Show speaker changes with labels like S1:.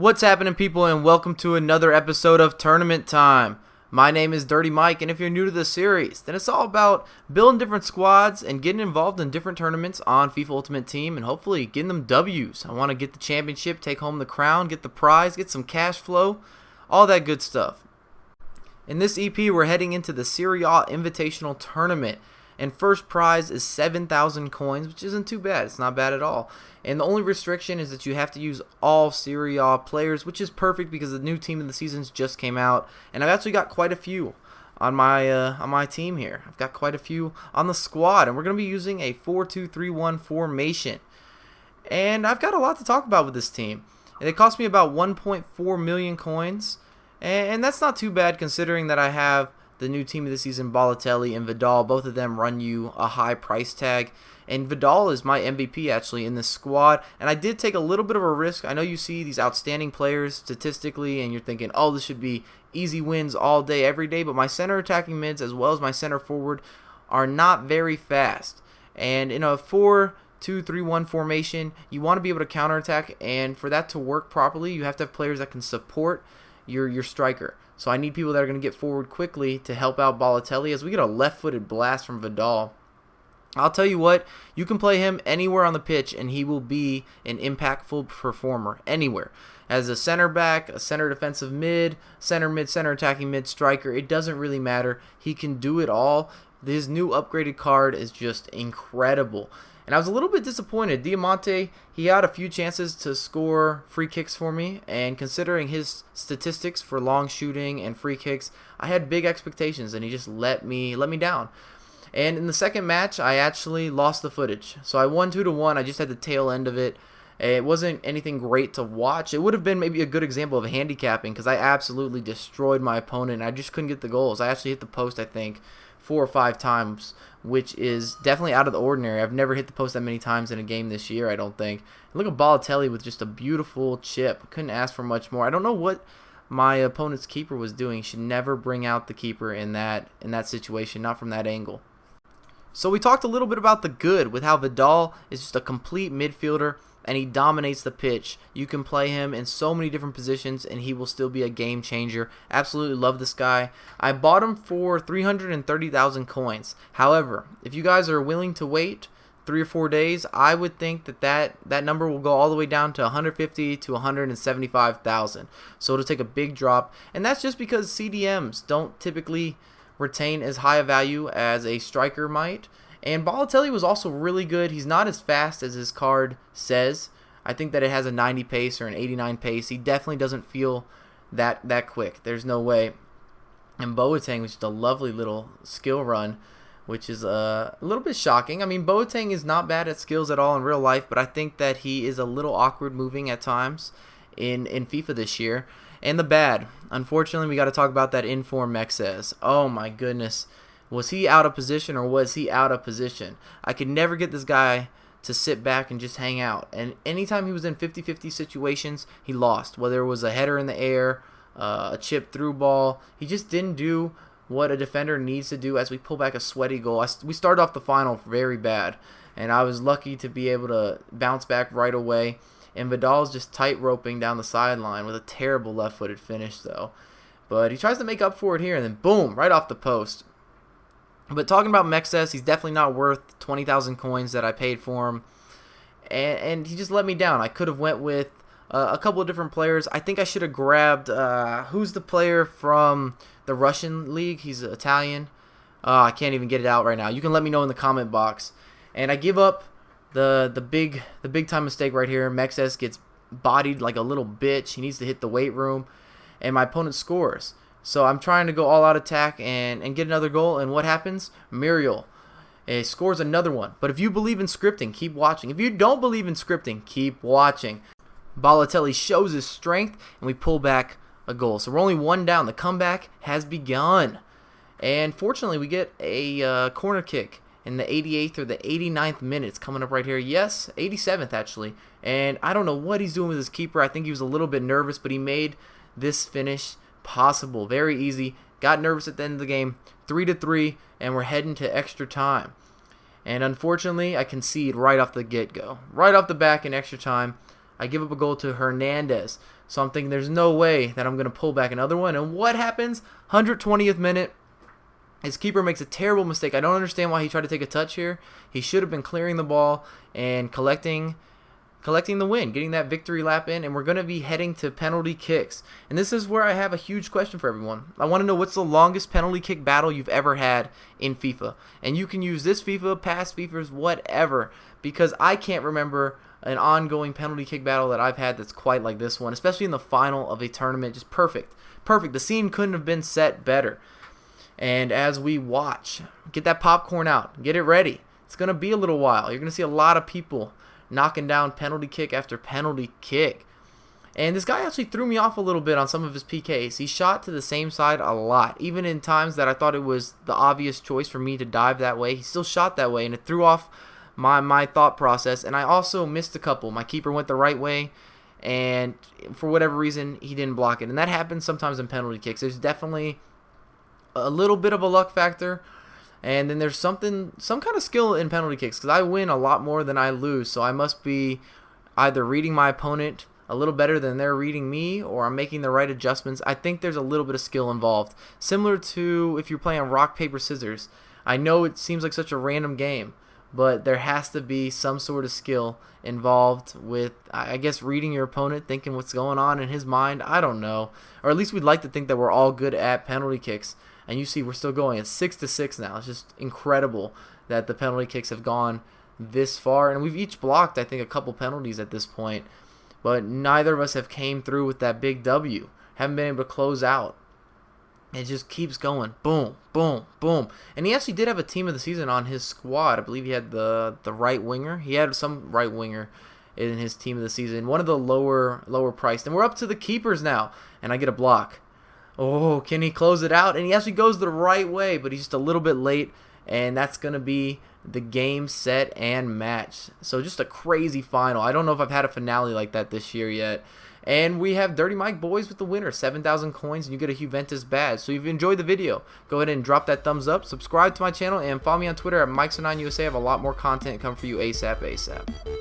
S1: What's happening, people, and welcome to another episode of Tournament Time. My name is Dirty Mike, and if you're new to the series, then it's all about building different squads and getting involved in different tournaments on FIFA Ultimate Team and hopefully getting them W's. I want to get the championship, take home the crown, get the prize, get some cash flow, all that good stuff. In this EP, we're heading into the Serie A Invitational Tournament, and first prize is 7,000 coins, which isn't too bad. It's not bad at all. And the only restriction is that you have to use all Serie A players, which is perfect because the new team of the seasons just came out, and I've actually got quite a few on my team here. I've got quite a few on the squad, and we're going to be using a 4-2-3-1 formation. And I've got a lot to talk about with this team. It cost me about 1.4 million coins, and that's not too bad considering that I have the new team of the season, Balotelli and Vidal. Both of them run you a high price tag. And Vidal is my MVP actually in this squad. And I did take a little bit of a risk. I know you see these outstanding players statistically and you're thinking, oh, this should be easy wins all day, every day. But my center attacking mids as well as my center forward are not very fast. And in a 4-2-3-1 formation, you want to be able to counterattack. And for that to work properly, you have to have players that can support your striker. So I need people that are going to get forward quickly to help out Balotelli as we get a left-footed blast from Vidal. I'll tell you what, you can play him anywhere on the pitch and he will be an impactful performer anywhere. As a center back, a center defensive mid, center attacking mid, striker, it doesn't really matter. He can do it all. His new upgraded card is just incredible. And I was a little bit disappointed. Diamanti, he had a few chances to score free kicks for me, and considering his statistics for long shooting and free kicks, I had big expectations and he just let me down. And in the second match, I actually lost the footage. So I won 2-1. I just had the tail end of it. It wasn't anything great to watch. It would have been maybe a good example of handicapping because I absolutely destroyed my opponent. I just couldn't get the goals. I actually hit the post, I think, 4 or 5 times, which is definitely out of the ordinary. I've never hit the post that many times in a game this year, I don't think. Look at Balotelli with just a beautiful chip. Couldn't ask for much more. I don't know what my opponent's keeper was doing. He should never bring out the keeper in that situation, not from that angle. So we talked a little bit about the good with how Vidal is just a complete midfielder and he dominates the pitch. You can play him in so many different positions and he will still be a game changer. Absolutely love this guy. I bought him for 330,000 coins. However, if you guys are willing to wait 3 or 4 days, I would think that number will go all the way down to 150 to 175,000. So it'll take a big drop, and that's just because CDMs don't typically retain as high a value as a striker might. And Balotelli was also really good. He's not as fast as his card says. I think that it has a 90 pace or an 89 pace. He definitely doesn't feel that quick. There's no way. And Boateng was just a lovely little skill run, which is a little bit shocking. I mean, Boateng is not bad at skills at all in real life, but I think that he is a little awkward moving at times in FIFA this year. And the bad, unfortunately, we got to talk about that inform Mexes. Oh my goodness. Was he out of position or was he out of position? I could never get this guy to sit back and just hang out. And anytime he was in 50-50 situations, he lost. Whether it was a header in the air, a chip through ball, he just didn't do what a defender needs to do as we pull back a sweaty goal. We started off the final very bad, and I was lucky to be able to bounce back right away. And Vidal's just tight-roping down the sideline with a terrible left-footed finish, though. But he tries to make up for it here, and then boom, right off the post. But talking about Mexes, he's definitely not worth 20,000 coins that I paid for him. And he just let me down. I could have went with a couple of different players. I think I should have grabbed, who's the player from the Russian league? He's Italian. I can't even get it out right now. You can let me know in the comment box. And I give up the big time mistake right here. Mexes gets bodied like a little bitch. He needs to hit the weight room, and my opponent scores. So I'm trying to go all out attack and get another goal, and what happens? Muriel scores another one. But if you believe in scripting, keep watching. If you don't believe in scripting, keep watching. Balotelli shows his strength, and we pull back a goal. So we're only 1 down. The comeback has begun, and fortunately we get a corner kick in the 88th or the 89th minute. It's coming up right here. Yes, 87th actually. And I don't know what he's doing with his keeper. I think he was a little bit nervous, but he made this finish possible. Very easy. Got nervous at the end of the game. 3-3, and we're heading to extra time. And unfortunately, I concede right off the get-go. Right off the back in extra time, I give up a goal to Hernandez. So I'm thinking there's no way that I'm going to pull back another one. And what happens? 120th minute. His keeper makes a terrible mistake. I don't understand why he tried to take a touch here. He should have been clearing the ball and collecting the win, getting that victory lap in, and we're going to be heading to penalty kicks. And this is where I have a huge question for everyone. I want to know what's the longest penalty kick battle you've ever had in FIFA. And you can use this FIFA, past FIFAs, whatever, because I can't remember an ongoing penalty kick battle that I've had that's quite like this one, especially in the final of a tournament. Just perfect. Perfect. The scene couldn't have been set better. And as we watch, get that popcorn out, get it ready. It's going to be a little while. You're going to see a lot of people knocking down penalty kick after penalty kick. And this guy actually threw me off a little bit on some of his PKs. He shot to the same side a lot. Even in times that I thought it was the obvious choice for me to dive that way, he still shot that way, and it threw off my thought process. And I also missed a couple. My keeper went the right way, and for whatever reason, he didn't block it. And that happens sometimes in penalty kicks. There's definitely a little bit of a luck factor, and then there's some kind of skill in penalty kicks, because I win a lot more than I lose, so I must be either reading my opponent a little better than they're reading me, or I'm making the right adjustments. I think there's a little bit of skill involved, similar to if you're playing rock, paper, scissors. I know it seems like such a random game, but there has to be some sort of skill involved with, I guess, reading your opponent, thinking what's going on in his mind. I don't know, or at least we'd like to think that we're all good at penalty kicks. And you see we're still going. It's 6-6 now. It's just incredible that the penalty kicks have gone this far. And we've each blocked, I think, a couple penalties at this point. But neither of us have came through with that big W. Haven't been able to close out. It just keeps going. Boom, boom, boom. And he actually did have a team of the season on his squad. I believe he had the right winger. He had some right winger in his team of the season. One of the lower priced. And we're up to the keepers now. And I get a block. Oh, can he close it out? And he actually goes the right way, but he's just a little bit late, and that's going to be the game, set, and match. So just a crazy final. I don't know if I've had a finale like that this year yet. And we have Dirty Mike Boys with the winner, 7,000 coins, and you get a Juventus badge. So if you enjoyed the video, go ahead and drop that thumbs up, subscribe to my channel, and follow me on Twitter at Mike09USA. I have a lot more content coming for you ASAP.